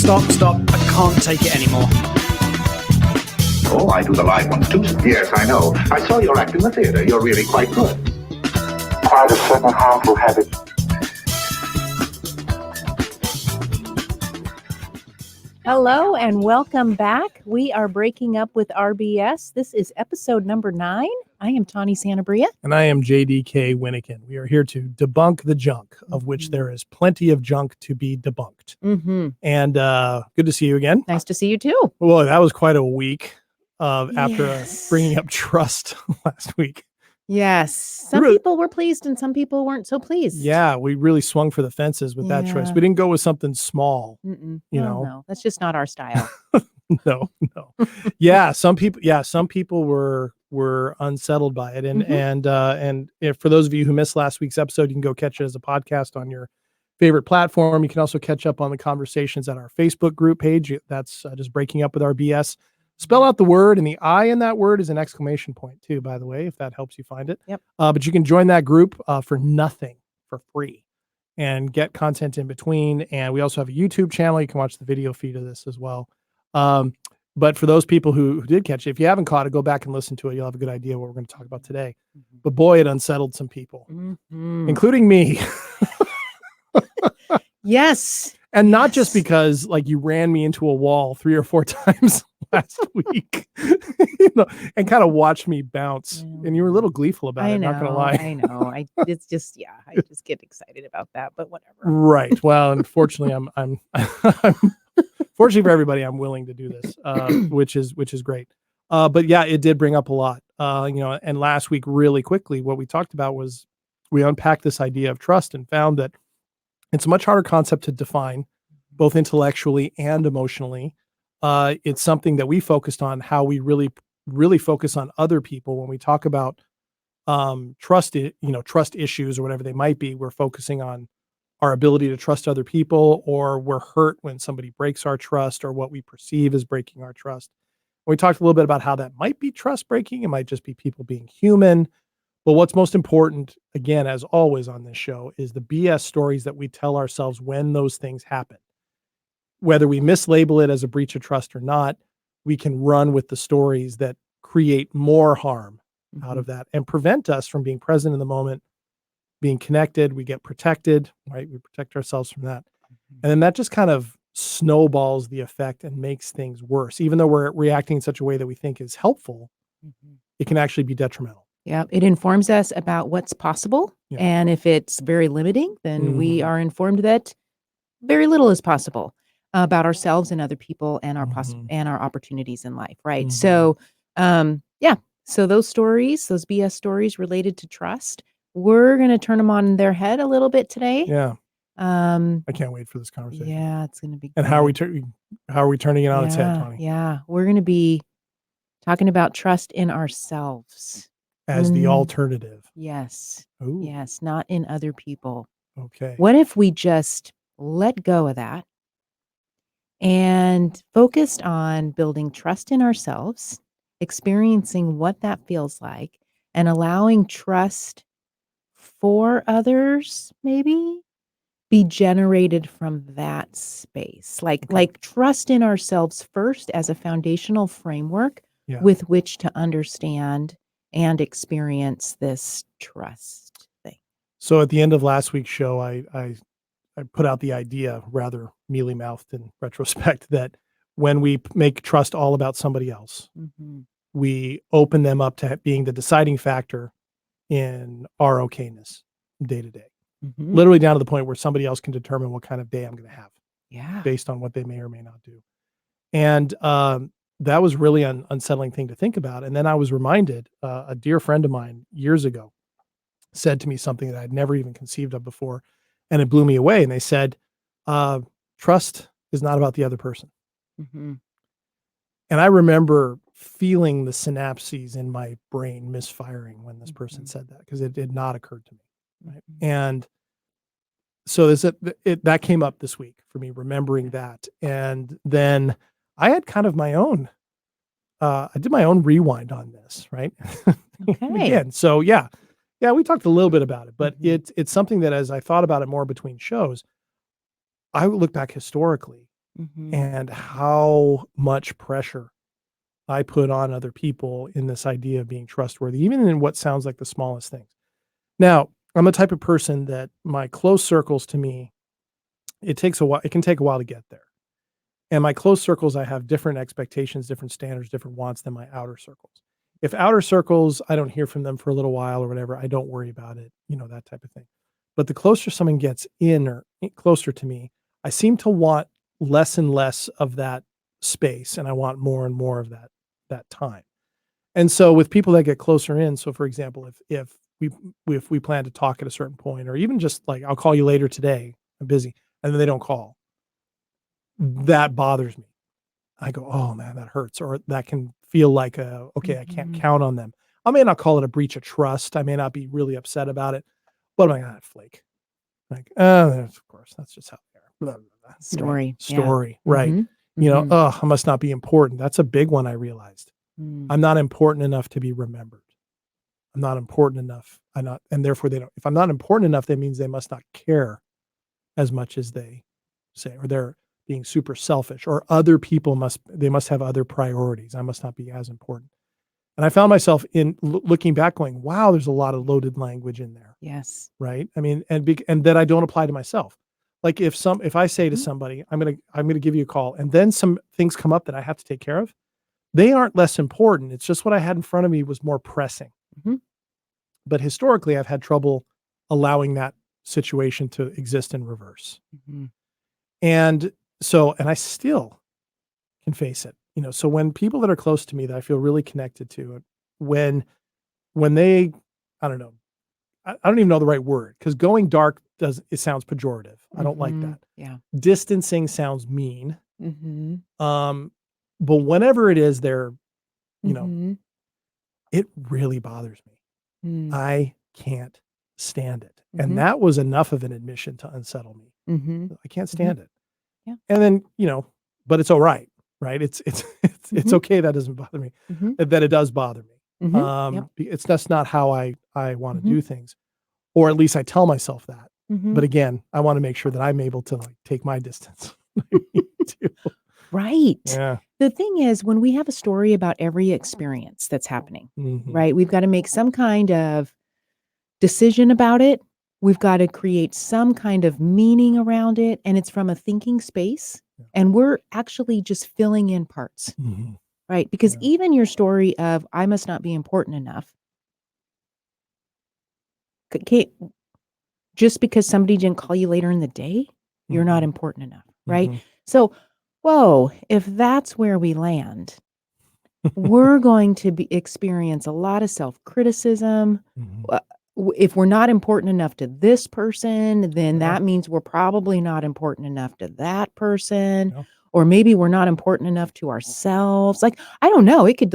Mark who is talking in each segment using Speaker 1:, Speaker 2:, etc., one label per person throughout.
Speaker 1: Stop. I can't take it anymore.
Speaker 2: Oh, I do the live ones too. Yes, I know. I saw your act in the theater. You're really quite good.
Speaker 3: Quite a certain harmful habit.
Speaker 4: Hello and welcome back. We are breaking up with RBS. This is episode number 9. I am Tawny Santabria.
Speaker 5: And I am JDK Winnikin. We are here to debunk the junk, of which there is plenty of junk to be debunked.
Speaker 4: Mm-hmm.
Speaker 5: And good to see you again.
Speaker 4: Nice to see you too.
Speaker 5: Well, that was quite a week after bringing up trust last week.
Speaker 4: Yes. Some people were pleased and some people weren't so pleased.
Speaker 5: Yeah, we really swung for the fences with that choice. We didn't go with something small.
Speaker 4: No, that's just not our style.
Speaker 5: No. Yeah, some people were unsettled by it. And if, for those of you who missed last week's episode, you can go catch it as a podcast on your favorite platform. You can also catch up on the conversations at our Facebook group page. That's just breaking up with our BS. Spell out the word, and the I in that word is an exclamation point too, by the way, if that helps you find it.
Speaker 4: Yep.
Speaker 5: But you can join that group for nothing, for free, and get content in between. And we also have a YouTube channel. You can watch the video feed of this as well. But for those people who did catch it, if you haven't caught it, go back and listen to it. You'll have a good idea what we're going to talk about today. But boy, it unsettled some people, including me.
Speaker 4: Yes.
Speaker 5: And not just because like you ran me into a wall 3 or 4 times last week, and kind of watched me bounce. And you were a little gleeful about it, not gonna lie.
Speaker 4: I know. I just get excited about that, but whatever.
Speaker 5: Right. Well, unfortunately, I'm fortunately for everybody, I'm willing to do this, which is great. But yeah, it did bring up a lot. And last week, really quickly, what we talked about was we unpacked this idea of trust and found that it's a much harder concept to define, both intellectually and emotionally. It's something that we focused on, how we really focus on other people when we talk about trust issues or whatever they might be. We're focusing on our ability to trust other people, or we're hurt when somebody breaks our trust, or what we perceive as breaking our trust. We talked a little bit about how that might be trust breaking. It might just be people being human. But what's most important, again, as always on this show, is the BS stories that we tell ourselves when those things happen. Whether we mislabel it as a breach of trust or not, we can run with the stories that create more harm out of that and prevent us from being present in the moment, being connected. We get protected, right? We protect ourselves from that. And then that just kind of snowballs the effect and makes things worse. Even though we're reacting in such a way that we think is helpful, it can actually be detrimental.
Speaker 4: Yeah, it informs us about what's possible.
Speaker 5: Yeah.
Speaker 4: And if it's very limiting, then we are informed that very little is possible about ourselves and other people and our and our opportunities in life, right? So, so those stories, those BS stories related to trust, we're going to turn them on their head a little bit today.
Speaker 5: Yeah. I can't wait for this conversation.
Speaker 4: Yeah, it's going to be
Speaker 5: And
Speaker 4: good.
Speaker 5: how are we turning it on its head, Tony?
Speaker 4: Yeah, we're going to be talking about trust in ourselves.
Speaker 5: As the alternative.
Speaker 4: Yes.
Speaker 5: Ooh.
Speaker 4: Yes, not in other people.
Speaker 5: Okay.
Speaker 4: What if we just let go of that and focused on building trust in ourselves, experiencing what that feels like, and allowing trust for others maybe be generated from that space, like trust in ourselves first as a foundational framework with which to understand and experience this trust thing.
Speaker 5: So at the end of last week's show, I put out the idea, rather mealy-mouthed in retrospect, that when we make trust all about somebody else, we open them up to being the deciding factor in our okayness day to day. Literally down to the point where somebody else can determine what kind of day I'm going to have based on what they may or may not do. And that was really an unsettling thing to think about. And then I was reminded, a dear friend of mine years ago said to me something that I'd never even conceived of before, and it blew me away. And they said, trust is not about the other person. And I remember feeling the synapses in my brain misfiring when this person said that, because it did not occur to me. Right. And so that came up this week for me, remembering that. And then I had kind of my own, I did my own rewind on this, right?
Speaker 4: Okay.
Speaker 5: Again, so yeah, we talked a little bit about it, but it's something that as I thought about it more between shows, I would look back historically
Speaker 4: Mhm.
Speaker 5: and how much pressure I put on other people in this idea of being trustworthy, even in what sounds like the smallest things. Now, I'm the type of person that my close circles to me, it takes a while, it can take a while to get there. And my close circles, I have different expectations, different standards, different wants than my outer circles. If outer circles, I don't hear from them for a little while or whatever, I don't worry about it, that type of thing. But the closer someone gets in or closer to me, I seem to want less and less of that space, and I want more and more of that time. And so with people that get closer in, so for example, if we plan to talk at a certain point, or even just like, I'll call you later today, I'm busy, and then they don't call, that bothers me. I go, oh man, that hurts. Or that can feel like okay, I can't
Speaker 4: Mhm.
Speaker 5: count on them. I may not call it a breach of trust. I may not be really upset about it, but I'm like, flake. Like, of course, that's just how they are. Blah, blah, blah. Right?
Speaker 4: Story. Yeah.
Speaker 5: Story. Right.
Speaker 4: Mhm. Mhm.
Speaker 5: I must not be important. That's a big one I realized.
Speaker 4: Mm.
Speaker 5: I'm not important enough to be remembered. I'm not important enough. And therefore they don't. If I'm not important enough, that means they must not care as much as they say, or they're being super selfish, or other people must have other priorities. I must not be as important. And I found myself in looking back going, wow, there's a lot of loaded language in there.
Speaker 4: Yes.
Speaker 5: Right. I mean, and that I don't apply to myself. Like if I say to
Speaker 4: Mhm.
Speaker 5: somebody, I'm going to give you a call, and then some things come up that I have to take care of, they aren't less important. It's just what I had in front of me was more pressing.
Speaker 4: Mhm.
Speaker 5: But historically, I've had trouble allowing that situation to exist in reverse.
Speaker 4: Mhm.
Speaker 5: And I still can face it. So when people that are close to me that I feel really connected to, when they, I don't know, I don't even know the right word, because going dark it sounds pejorative. I don't like
Speaker 4: Mhm.
Speaker 5: that.
Speaker 4: Yeah.
Speaker 5: Distancing sounds mean.
Speaker 4: Mhm.
Speaker 5: Um, but whenever it is there, you know,
Speaker 4: Mhm.
Speaker 5: it really bothers me.
Speaker 4: Mm.
Speaker 5: I can't stand it. And
Speaker 4: Mhm.
Speaker 5: that was enough of an admission to unsettle me.
Speaker 4: Mhm.
Speaker 5: I can't
Speaker 4: Mhm.
Speaker 5: stand it.
Speaker 4: Yeah.
Speaker 5: And then, but it's all right. Right. It's
Speaker 4: Mhm.
Speaker 5: okay. That doesn't bother me,
Speaker 4: Mhm.
Speaker 5: that it does bother me.
Speaker 4: Mhm. Yep.
Speaker 5: It's that's not how I want to
Speaker 4: Mhm.
Speaker 5: do things, or at least I tell myself that.
Speaker 4: Mhm.
Speaker 5: But again, I want to make sure that I'm able to like take my distance. I need to.
Speaker 4: Right.
Speaker 5: Yeah.
Speaker 4: The thing is, when we have a story about every experience that's happening,
Speaker 5: Mhm.
Speaker 4: right? We've got to make some kind of decision about it. We've got to create some kind of meaning around it, and it's from a thinking space.
Speaker 5: Yeah.
Speaker 4: And we're actually just filling in parts,
Speaker 5: Mhm.
Speaker 4: right? Because
Speaker 5: Yeah.
Speaker 4: even your story of I must not be important enough, can't, just because somebody didn't call you later in the day, you're not
Speaker 5: Mhm.
Speaker 4: important enough, right?
Speaker 5: Mhm.
Speaker 4: So, whoa, if that's where we land, we're going to experience a lot of self-criticism.
Speaker 5: Mhm.
Speaker 4: Uh, if we're not important enough to this person, then
Speaker 5: Yeah.
Speaker 4: that means we're probably not important enough to that person,
Speaker 5: Yeah.
Speaker 4: or maybe we're not important enough to ourselves. Like, I don't know, it could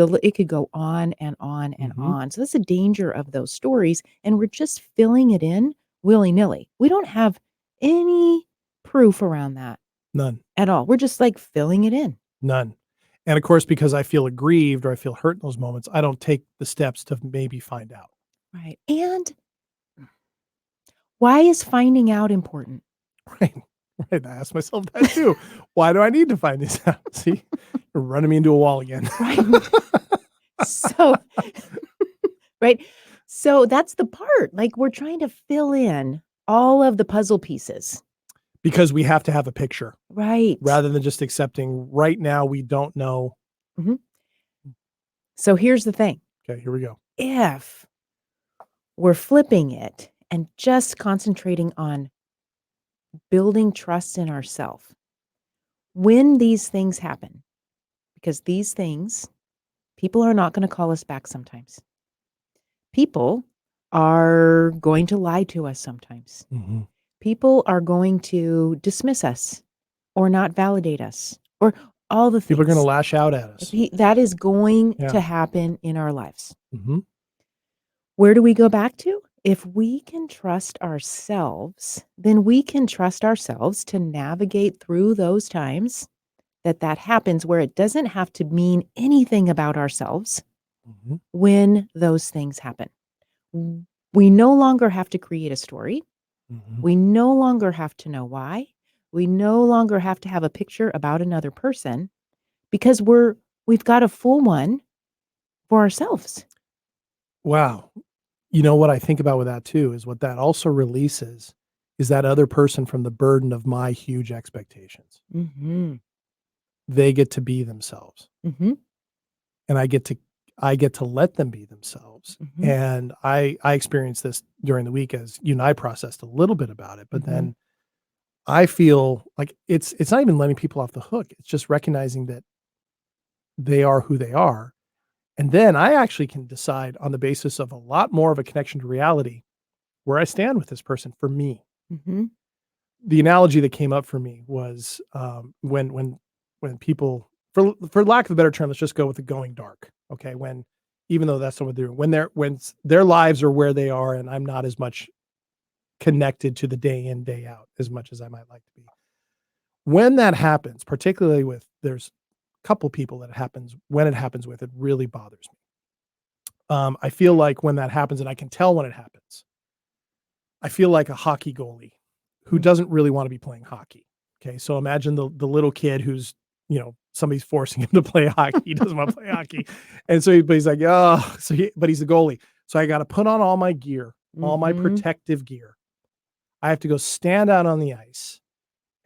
Speaker 4: go on and on and
Speaker 5: Mhm.
Speaker 4: on. So that's the danger of those stories, and we're just filling it in willy-nilly. We don't have any proof around that
Speaker 5: None.
Speaker 4: at all. We're just like filling it in.
Speaker 5: None. And of course, because I feel aggrieved or I feel hurt in those moments, I don't take the steps to maybe find out.
Speaker 4: Right. And why is finding out important?
Speaker 5: Right. Right. I ask myself that too. Why do I need to find this out? See, you're running me into a wall again.
Speaker 4: Right. So, right. So that's the part. Like, we're trying to fill in all of the puzzle pieces.
Speaker 5: Because we have to have a picture
Speaker 4: Right.
Speaker 5: rather than just accepting right now we don't know.
Speaker 4: Mhm. So here's the thing.
Speaker 5: Okay, here we go.
Speaker 4: If we're flipping it and just concentrating on building trust in ourselves, when these things happen, because these things, people are not going to call us back sometimes. People are going to lie to us sometimes.
Speaker 5: Mhm.
Speaker 4: People are going to dismiss us or not validate us or all the
Speaker 5: People are going to
Speaker 4: things.
Speaker 5: lash out at us.
Speaker 4: That is going
Speaker 5: Yeah.
Speaker 4: to happen in our lives.
Speaker 5: Mhm.
Speaker 4: Where do we go back to? If we can trust ourselves, then we can trust ourselves to navigate through those times that happens, where it doesn't have to mean anything about ourselves
Speaker 5: Mhm.
Speaker 4: when those things happen. We no longer have to create a story.
Speaker 5: Mhm.
Speaker 4: We no longer have to know why. We no longer have to have a picture about another person because we've got a full one for ourselves.
Speaker 5: Wow. You know what I think about with that too is what that also releases is that other person from the burden of my huge expectations.
Speaker 4: Mm-hmm.
Speaker 5: They get to be themselves,
Speaker 4: Mm-hmm.
Speaker 5: and I get to let them be themselves.
Speaker 4: Mm-hmm.
Speaker 5: And I experienced this during the week as you and I processed a little bit about it, but
Speaker 4: Mm-hmm.
Speaker 5: then I feel like it's not even letting people off the hook. It's just recognizing that they are who they are. And then I actually can decide on the basis of a lot more of a connection to reality where I stand with this person for me.
Speaker 4: Mm-hmm.
Speaker 5: The analogy that came up for me was when people, for lack of a better term, let's just go with the going dark. Okay, when even though that's not what they're doing, when their lives are where they are, and I'm not as much connected to the day in day out as much as I might like to be. When that happens, particularly with there's a couple people that it happens when it happens with, it really bothers me. I feel like when that happens, and I can tell when it happens, I feel like a hockey goalie who doesn't really want to be playing hockey. Okay. So imagine the little kid who's, somebody's forcing him to play hockey. He doesn't want to play hockey. And so he's like, oh, but he's the goalie. So I got to put on all my gear, all my
Speaker 4: Mm-hmm.
Speaker 5: protective gear. I have to go stand out on the ice.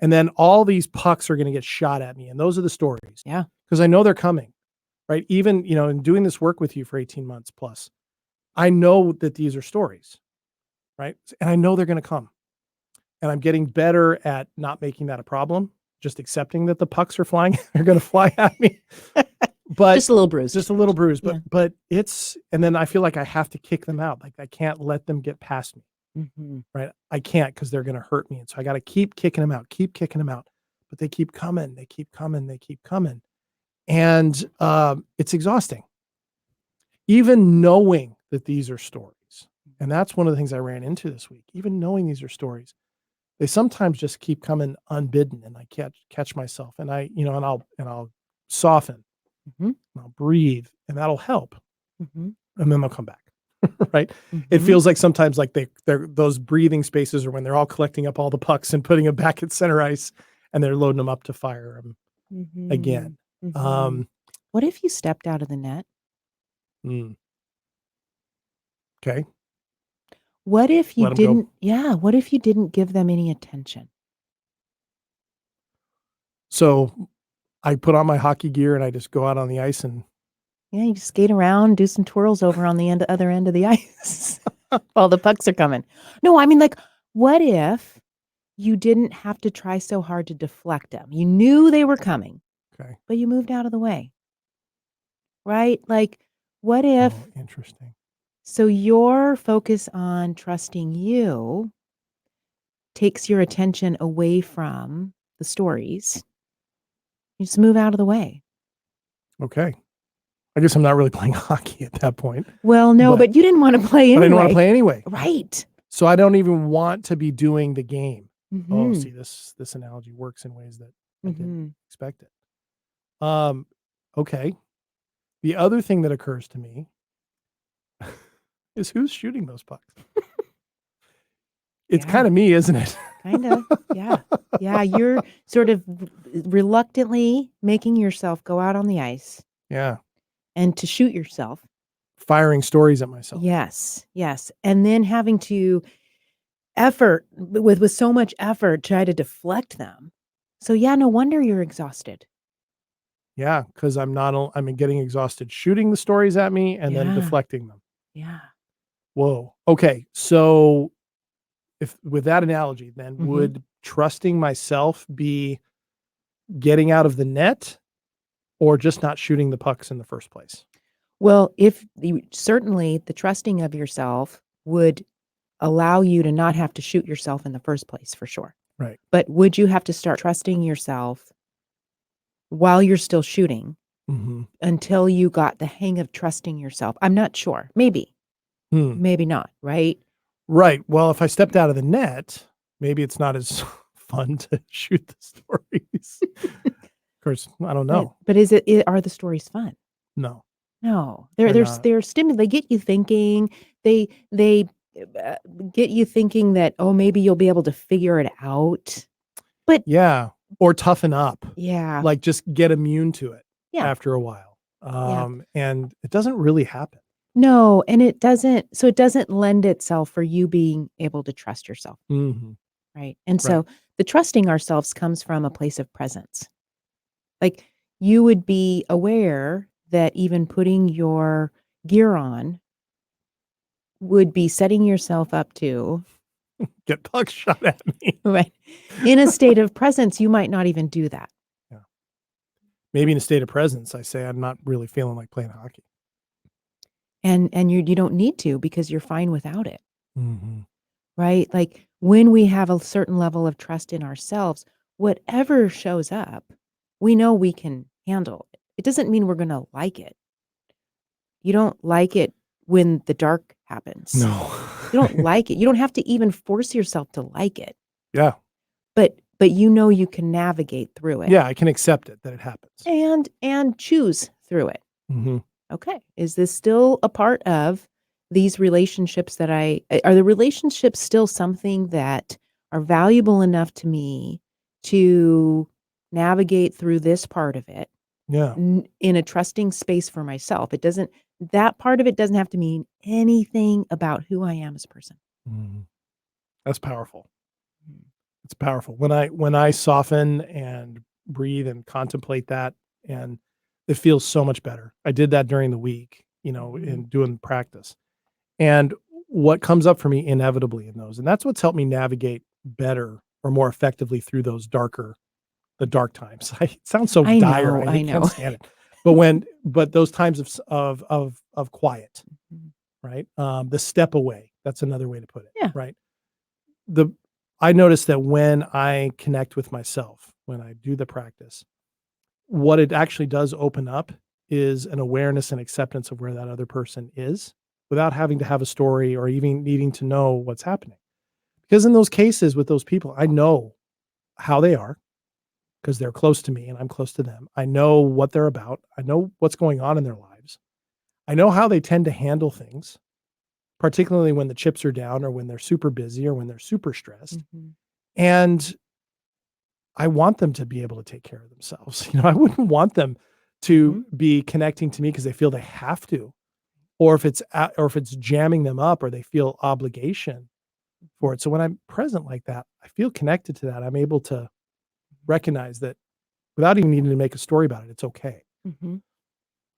Speaker 5: And then all these pucks are going to get shot at me. And those are the stories.
Speaker 4: Yeah.
Speaker 5: Because I know they're coming. Right. Even, in doing this work with you for 18 months plus, I know that these are stories. Right. And I know they're going to come. And I'm getting better at not making that a problem, just accepting that the pucks are flying, they're going to fly at me. But
Speaker 4: Just a little bruised.
Speaker 5: just a little bruise.
Speaker 4: Yeah.
Speaker 5: But and then I feel like I have to kick them out. Like I can't let them get past me.
Speaker 4: Mm-hmm.
Speaker 5: Right. I can't because they're going to hurt me. And so I got to keep kicking them out, but they keep coming. They keep coming. They keep coming. And it's exhausting. Even knowing that these are stories. And that's one of the things I ran into this week. Even knowing these are stories, they sometimes just keep coming unbidden, and I catch myself, and and I'll soften,
Speaker 4: Mm-hmm.
Speaker 5: and I'll breathe, and that'll help.
Speaker 4: Mm-hmm.
Speaker 5: And then they'll come back. Right.
Speaker 4: Mm-hmm.
Speaker 5: It feels like sometimes like they're those breathing spaces are when they're all collecting up all the pucks and putting them back at center ice, and they're loading them up to fire them
Speaker 4: Mm-hmm.
Speaker 5: again.
Speaker 4: Mm-hmm. What if you stepped out of the net?
Speaker 5: Okay.
Speaker 4: What if you
Speaker 5: Let 'em go.
Speaker 4: didn't? Yeah. What if you didn't give them any attention?
Speaker 5: So I put on my hockey gear and I just go out on the ice and
Speaker 4: Yeah, you just skate around, do some twirls over on the other end of the ice while the pucks are coming. No, I mean, like, what if you didn't have to try so hard to deflect them? You knew they were coming,
Speaker 5: okay.
Speaker 4: but you moved out of the way, right? Like, what if?
Speaker 5: Oh, interesting.
Speaker 4: So your focus on trusting you takes your attention away from the stories. You just move out of the way.
Speaker 5: Okay. I guess I'm not really playing hockey at that point.
Speaker 4: Well, no, but you didn't want to play anyway.
Speaker 5: But I didn't want to play anyway.
Speaker 4: Right.
Speaker 5: So I don't even want to be doing the game.
Speaker 4: Mm-hmm.
Speaker 5: Oh, see, this analogy works in ways that I didn't expect it. Okay. The other thing that occurs to me is who's shooting those pucks? It's kind of me, isn't it?
Speaker 4: Kind of. Yeah. Yeah. You're sort of reluctantly making yourself go out on the ice.
Speaker 5: Yeah.
Speaker 4: And to shoot yourself.
Speaker 5: Firing stories at myself.
Speaker 4: Yes. Yes. And then having to effort with so much effort, try to deflect them. So yeah, no wonder you're exhausted.
Speaker 5: Yeah. Cause I'm getting exhausted shooting the stories at me and then deflecting them.
Speaker 4: Yeah.
Speaker 5: Whoa. Okay. So if with that analogy, then would trusting myself be getting out of the net or just not shooting the pucks in the first place?
Speaker 4: Well, certainly the trusting of yourself would allow you to not have to shoot yourself in the first place, for sure.
Speaker 5: Right.
Speaker 4: But would you have to start trusting yourself while you're still shooting until you got the hang of trusting yourself? I'm not sure. Maybe. Maybe not, right?
Speaker 5: Right. Well, if I stepped out of the net, maybe it's not as fun to shoot the stories. Of course, I don't know.
Speaker 4: But are the stories fun?
Speaker 5: No.
Speaker 4: No. They're stimulating. They get you thinking. They get you thinking that, oh, maybe you'll be able to figure it out. But
Speaker 5: Yeah. Or toughen up.
Speaker 4: yeah,
Speaker 5: Like just get immune to it
Speaker 4: yeah,
Speaker 5: after a while.
Speaker 4: yeah.
Speaker 5: And it doesn't really happen.
Speaker 4: No, and it doesn't lend itself for you being able to trust yourself,
Speaker 5: Hmm.
Speaker 4: right? And
Speaker 5: Right.
Speaker 4: so the trusting ourselves comes from a place of presence. Like, you would be aware that even putting your gear on would be setting yourself up to
Speaker 5: Get buckshot at me.
Speaker 4: right? In a state of presence, you might not even do that.
Speaker 5: Yeah. Maybe in a state of presence, I say I'm not really feeling like playing hockey.
Speaker 4: And you don't need to because you're fine without it,
Speaker 5: Hmm.
Speaker 4: right? Like, when we have a certain level of trust in ourselves, whatever shows up, we know we can handle it. It doesn't mean we're gonna like it. You don't like it when the dark happens.
Speaker 5: No.
Speaker 4: You don't like it. You don't have to even force yourself to like it,
Speaker 5: Yeah.
Speaker 4: but you know you can navigate through it
Speaker 5: Yeah. I can accept it that it happens.
Speaker 4: and choose through it.
Speaker 5: Hmm.
Speaker 4: Okay, is this still a part of these relationships that are the relationships still something that are valuable enough to me to navigate through this part of it
Speaker 5: Yeah.
Speaker 4: in a trusting space for myself? That part of it doesn't have to mean anything about who I am as a person.
Speaker 5: Mhm. That's powerful.
Speaker 4: Mm.
Speaker 5: It's powerful. When I soften and breathe and contemplate that, and it feels so much better. I did that during the week,
Speaker 4: Mhm.
Speaker 5: in doing practice. And what comes up for me inevitably in those, and that's what's helped me navigate better or more effectively through the dark times. It sounds so
Speaker 4: I
Speaker 5: dire.
Speaker 4: know,
Speaker 5: I
Speaker 4: I
Speaker 5: can't
Speaker 4: know.
Speaker 5: stand it. But those times of quiet,
Speaker 4: Mhm.
Speaker 5: right? The step away. That's another way to put it,
Speaker 4: Yeah.
Speaker 5: right? The I notice that when I connect with myself, when I do the practice, what it actually does open up is an awareness and acceptance of where that other person is without having to have a story or even needing to know what's happening. Because in those cases with those people, I know how they are because they're close to me and I'm close to them. I know what they're about. I know what's going on in their lives. I know how they tend to handle things, particularly when the chips are down or when they're super busy or when they're super stressed.
Speaker 4: Mhm.
Speaker 5: And I want them to be able to take care of themselves. I wouldn't want them to
Speaker 4: Mhm.
Speaker 5: be connecting to me because they feel they have to, or if it's jamming them up or they feel obligation for it. So when I'm present like that, I feel connected to that. I'm able to recognize that without even needing to make a story about it, it's okay.
Speaker 4: Mhm.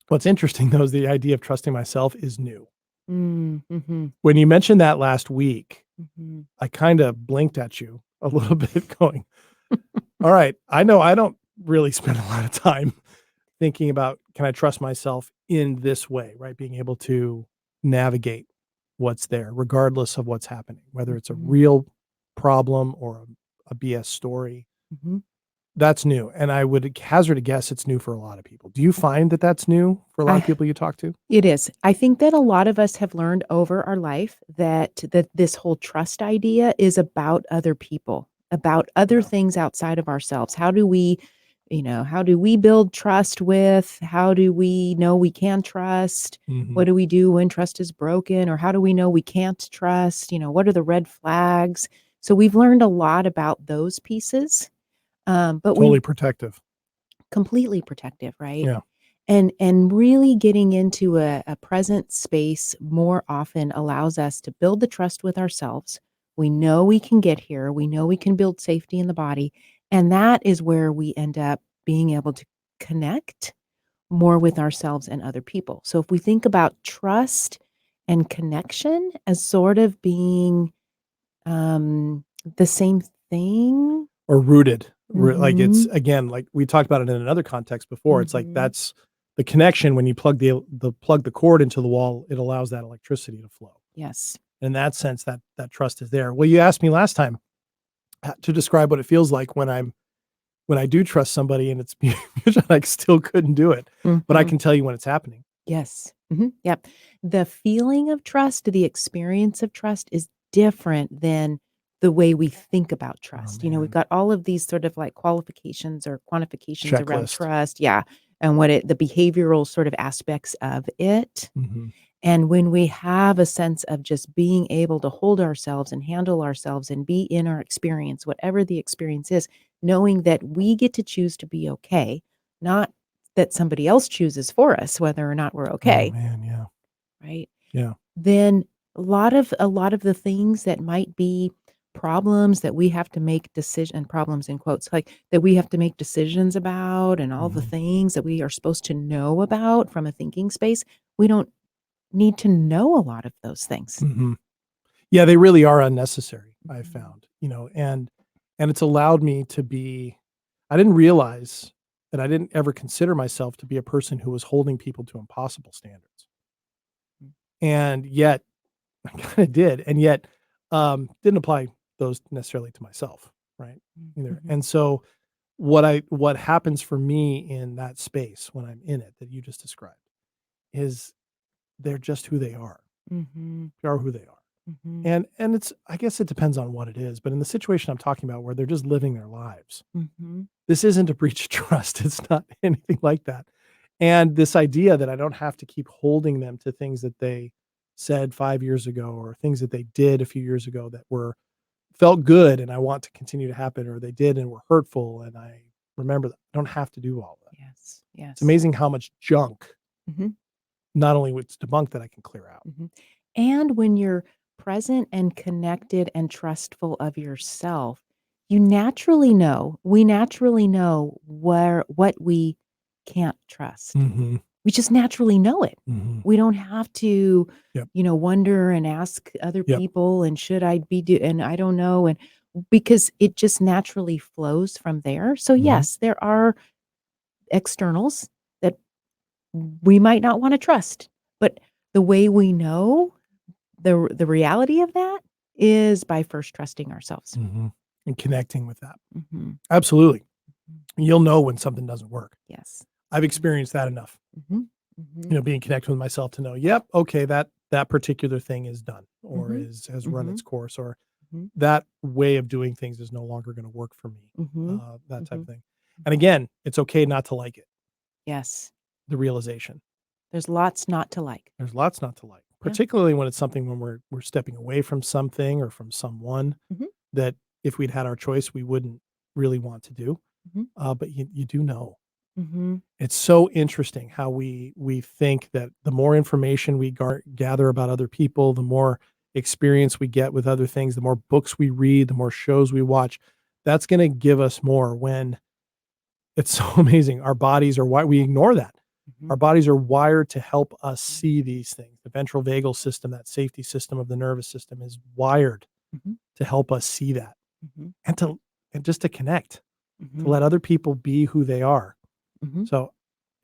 Speaker 5: What's interesting though is the idea of trusting myself is new.
Speaker 4: Mm, mhm.
Speaker 5: When you mentioned that last week,
Speaker 4: Mhm.
Speaker 5: I kind of blinked at you a little bit going, all right, I know I don't really spend a lot of time thinking about, can I trust myself in this way, right? Being able to navigate what's there, regardless of what's happening, whether it's a
Speaker 4: Mhm.
Speaker 5: real problem or a BS story.
Speaker 4: Mhm.
Speaker 5: That's new. And I would hazard a guess it's new for a lot of people. Do you find that that's new for a lot of
Speaker 4: I
Speaker 5: people you talk to?
Speaker 4: It is. I think that a lot of us have learned over our life that this whole trust idea is about other people, about other
Speaker 5: Yeah.
Speaker 4: things outside of ourselves. How do we build trust with? How do we know we can trust?
Speaker 5: Hmm.
Speaker 4: What do we do when trust is broken? Or how do we know we can't trust? What are the red flags? So we've learned a lot about those pieces. But we
Speaker 5: Totally protective.
Speaker 4: completely protective, right?
Speaker 5: Yeah.
Speaker 4: And really getting into a present space more often allows us to build the trust with ourselves. We know we can get here. We know we can build safety in the body. And that is where we end up being able to connect more with ourselves and other people. So if we think about trust and connection as sort of being the same thing.
Speaker 5: Or rooted. Like it's
Speaker 4: Mhm.
Speaker 5: again, like we talked about it in another context before. It's like
Speaker 4: Mhm.
Speaker 5: that's the connection. When you plug the cord into the wall, it allows that electricity to flow.
Speaker 4: Yes.
Speaker 5: In that sense, that trust is there. Well, you asked me last time to describe what it feels like when I do trust somebody and it's mutual. I still couldn't do it, but I
Speaker 4: Mhm.
Speaker 5: can tell you when it's happening.
Speaker 4: Yes. Mhm. Yep. The feeling of trust, the experience of trust is different than the way we think about
Speaker 5: Oh
Speaker 4: trust. We've
Speaker 5: man,
Speaker 4: got all of these sort of like qualifications or quantifications around
Speaker 5: checklist.
Speaker 4: trust. Yeah. And the behavioral sort of aspects of it.
Speaker 5: Hmm.
Speaker 4: And when we have a sense of just being able to hold ourselves and handle ourselves and be in our experience, whatever the experience is, knowing that we get to choose to be okay, not that somebody else chooses for us whether or not we're
Speaker 5: Oh
Speaker 4: okay,
Speaker 5: man, yeah.
Speaker 4: right?
Speaker 5: Yeah.
Speaker 4: Then a lot of the things that might be problems that we have to make problems in quotes, like that we have to make decisions about and all the
Speaker 5: Mhm.
Speaker 4: things that we are supposed to know about from a thinking space, we don't need to know a lot of those things.
Speaker 5: Mhm. Yeah, they really are unnecessary, I've
Speaker 4: Mhm.
Speaker 5: found, and it's allowed me to be I didn't realize that I didn't ever consider myself to be a person who was holding people to impossible standards.
Speaker 4: Mm.
Speaker 5: And yet I kinda did, and yet, didn't apply those necessarily to myself, right, either,
Speaker 4: Mhm.
Speaker 5: and so what happens for me in that space when I'm in it that you just described is they're just who they are.
Speaker 4: Mhm.
Speaker 5: They are who they are.
Speaker 4: Mhm.
Speaker 5: And it's I guess it depends on what it is, but in the situation I'm talking about where they're just living their lives,
Speaker 4: Mhm.
Speaker 5: this isn't a breach of trust. It's not anything like that. And this idea that I don't have to keep holding them to things that they said 5 years ago or things that they did a few years ago that were felt good and I want to continue to happen or they did and were hurtful and I remember that. I don't have to do all that.
Speaker 4: Yes.
Speaker 5: It's
Speaker 4: Yes.
Speaker 5: amazing how much junk
Speaker 4: Mhm.
Speaker 5: not only it's debunked that I can clear out.
Speaker 4: Mhm. And when you're present and connected and trustful of yourself, we naturally know what we can't trust.
Speaker 5: Mhm.
Speaker 4: We just naturally know it.
Speaker 5: Mhm.
Speaker 4: We don't have to,
Speaker 5: Yep.
Speaker 4: wonder and ask other
Speaker 5: Yep.
Speaker 4: people and should I be do and I don't know and because it just naturally flows from there. So
Speaker 5: Mhm.
Speaker 4: yes, there are externals that we might not want to trust, but the way we know the reality of that is by first trusting ourselves.
Speaker 5: Mhm. And connecting with that.
Speaker 4: Mhm.
Speaker 5: Absolutely.
Speaker 4: Mhm.
Speaker 5: You'll know when something doesn't work.
Speaker 4: Yes.
Speaker 5: I've experienced that enough,
Speaker 4: Mhm. Mhm.
Speaker 5: being connected with myself to know, yep, okay, that particular thing is done or
Speaker 4: Mhm.
Speaker 5: has run its
Speaker 4: Mhm.
Speaker 5: course or
Speaker 4: Mhm.
Speaker 5: that way of doing things is no longer going to work for me.
Speaker 4: Mhm.
Speaker 5: That type of
Speaker 4: Mhm.
Speaker 5: thing. And again, it's okay not to like it.
Speaker 4: Yes.
Speaker 5: The realization.
Speaker 4: There's lots not to like.
Speaker 5: There's lots not to like,
Speaker 4: Yeah.
Speaker 5: particularly when it's something when we're stepping away from something or from someone
Speaker 4: Mhm.
Speaker 5: that if we'd had our choice, we wouldn't really want to do.
Speaker 4: Mhm.
Speaker 5: But you do know.
Speaker 4: Mhm.
Speaker 5: It's so interesting how we think that the more information we gather about other people, the more experience we get with other things, the more books we read, the more shows we watch, that's going to give us more when it's so amazing. Our bodies are why we ignore that. Our
Speaker 4: Mhm.
Speaker 5: bodies are wired to help us see these things. The ventral vagal system, that safety system of the nervous system is wired
Speaker 4: Mhm.
Speaker 5: to help us see that
Speaker 4: Mhm.
Speaker 5: and to and just to connect, to
Speaker 4: Mhm.
Speaker 5: let other people be who they are.
Speaker 4: Mhm.
Speaker 5: So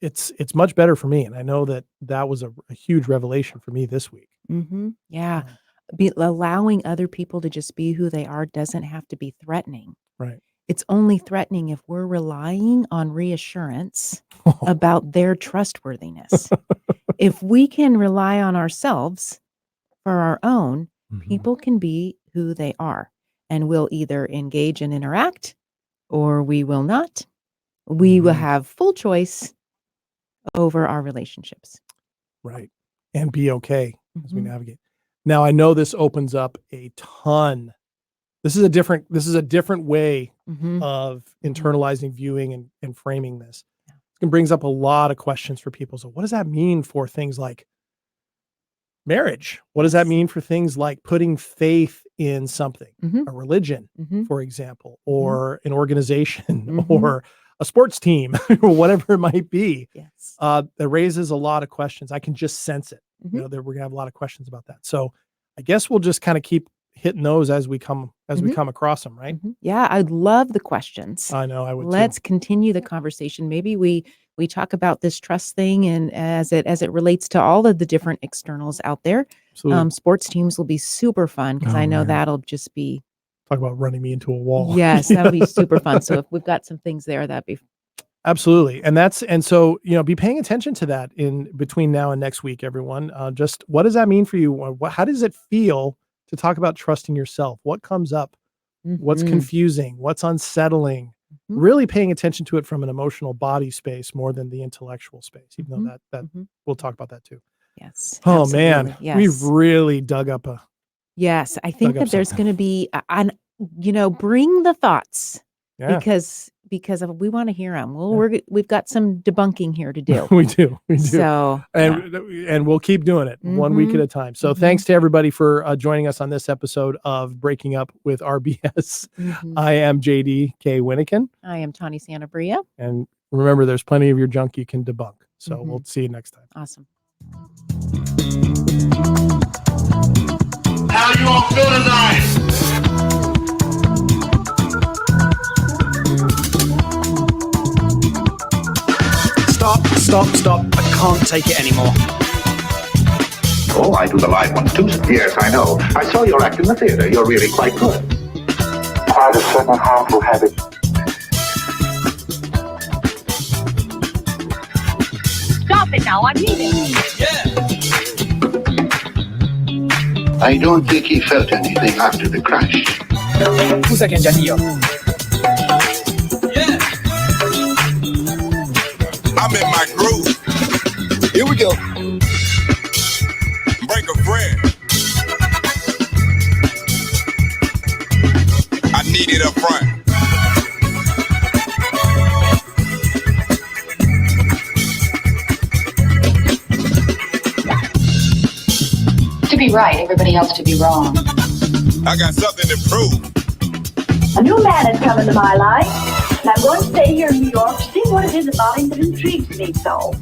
Speaker 5: it's much better for me, and I know that that was a huge revelation for me this week.
Speaker 4: Mhm. Yeah.
Speaker 5: Um,
Speaker 4: Allowing other people to just be who they are doesn't have to be threatening.
Speaker 5: right.
Speaker 4: It's only threatening if we're relying on reassurance about their trustworthiness. If we can rely on ourselves for our own,
Speaker 5: Mhm,
Speaker 4: people can be who they are, and we'll either engage and interact or we will not. We will
Speaker 5: mhm,
Speaker 4: have full choice over our relationships.
Speaker 5: right, and be okay as we
Speaker 4: Mhm.
Speaker 5: navigate. Now, I know this opens up a ton. This is a different way
Speaker 4: Mhm.
Speaker 5: of
Speaker 4: Mhm.
Speaker 5: internalizing, viewing, and framing this. It brings up a lot of questions for people. So what does that mean for things like marriage? What does that
Speaker 4: Yes.
Speaker 5: mean for things like putting faith in something,
Speaker 4: Mhm.
Speaker 5: a religion,
Speaker 4: Mhm.
Speaker 5: for example,
Speaker 4: Mhm.
Speaker 5: or an organization
Speaker 4: Mhm.
Speaker 5: or a sports team or whatever it might be?
Speaker 4: Yes.
Speaker 5: That raises a lot of questions. I can just sense it,
Speaker 4: Mhm.
Speaker 5: that we're gonna have a lot of questions about that. So I guess we'll just kind of keep hitting those as we
Speaker 4: Mhm.
Speaker 5: come across them, right?
Speaker 4: Mhm. Yeah, I'd love the questions.
Speaker 5: I know I would too.
Speaker 4: Let's continue the conversation. Maybe we talk about this trust thing and as it relates to all of the different externals out there.
Speaker 5: Absolutely.
Speaker 4: Sports teams will be super fun because I
Speaker 5: Oh
Speaker 4: know
Speaker 5: man,
Speaker 4: that'll just be
Speaker 5: talk about running me into a wall.
Speaker 4: yes,
Speaker 5: Yeah.
Speaker 4: that'll be super fun. So if we've got some things there, that'd be
Speaker 5: Absolutely. And so, be paying attention to that in between now and next week, everyone. Just what does that mean for you? How does it feel to talk about trusting yourself? What comes up? What's
Speaker 4: Mhm.
Speaker 5: confusing? What's unsettling?
Speaker 4: Mhm.
Speaker 5: Really paying attention to it from an emotional body space more than the intellectual space, even though
Speaker 4: Mhm.
Speaker 5: that
Speaker 4: Mhm.
Speaker 5: we'll talk about that too.
Speaker 4: Yes.
Speaker 5: Oh
Speaker 4: absolutely.
Speaker 5: man,
Speaker 4: Yes.
Speaker 5: we've really dug up a.
Speaker 4: Yes, I think
Speaker 5: up
Speaker 4: that there's
Speaker 5: something.
Speaker 4: going to be bring the thoughts
Speaker 5: Yeah,
Speaker 4: because we want to hear them. Well, we've got some debunking here to do.
Speaker 5: we do.
Speaker 4: So,
Speaker 5: And we'll keep doing it 1 week at a time. So thanks to everybody for joining us on this episode of Breaking Up with RBS. I am JDK Winnikin.
Speaker 4: I am Tawny Santabria.
Speaker 5: And remember, there's plenty of your junk you can debunk. So we'll see you next time.
Speaker 4: Awesome.
Speaker 6: How you all feel tonight?
Speaker 1: Stop. I can't take it anymore.
Speaker 2: Oh, I do the live ones too. Yes, I know. I saw your act in the theater. You're really quite good.
Speaker 3: Quite a certain harmful habit.
Speaker 7: Stop it now, I need it.
Speaker 2: I don't think he felt anything after the crash.
Speaker 6: I'm in my groove. Here we go. Break a friend. I need it up front.
Speaker 7: To be right, everybody else to be wrong.
Speaker 6: I got something to prove.
Speaker 8: A new man has come into my life, and I'm going to stay here in New York to see what it is about him that intrigues me so.